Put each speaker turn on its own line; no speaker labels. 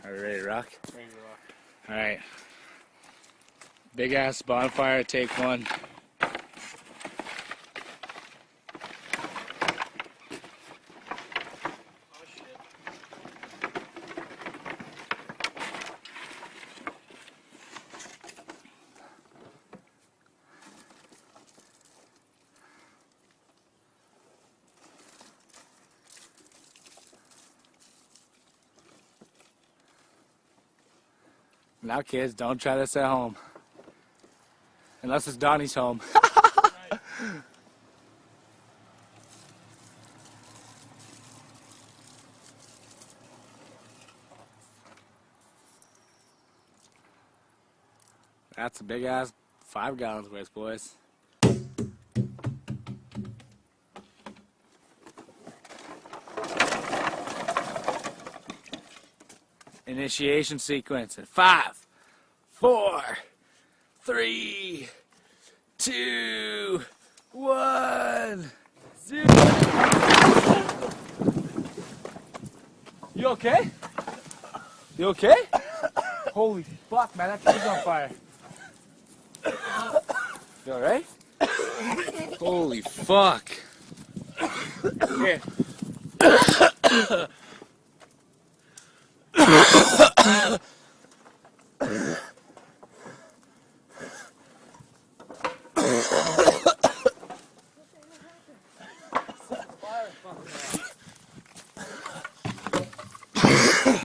Are we ready to rock?
Ready to rock.
Alright. Big ass bonfire, take one.
Oh shit.
Now kids, don't try this at home. Unless it's Donnie's home.
Right.
That's a big ass 5 gallons worth, boys. Initiation sequence in 5, 4, 3, 2, 1, 0. You okay? You okay? Holy fuck, man, that thing's on fire. You alright? Holy fuck. Here.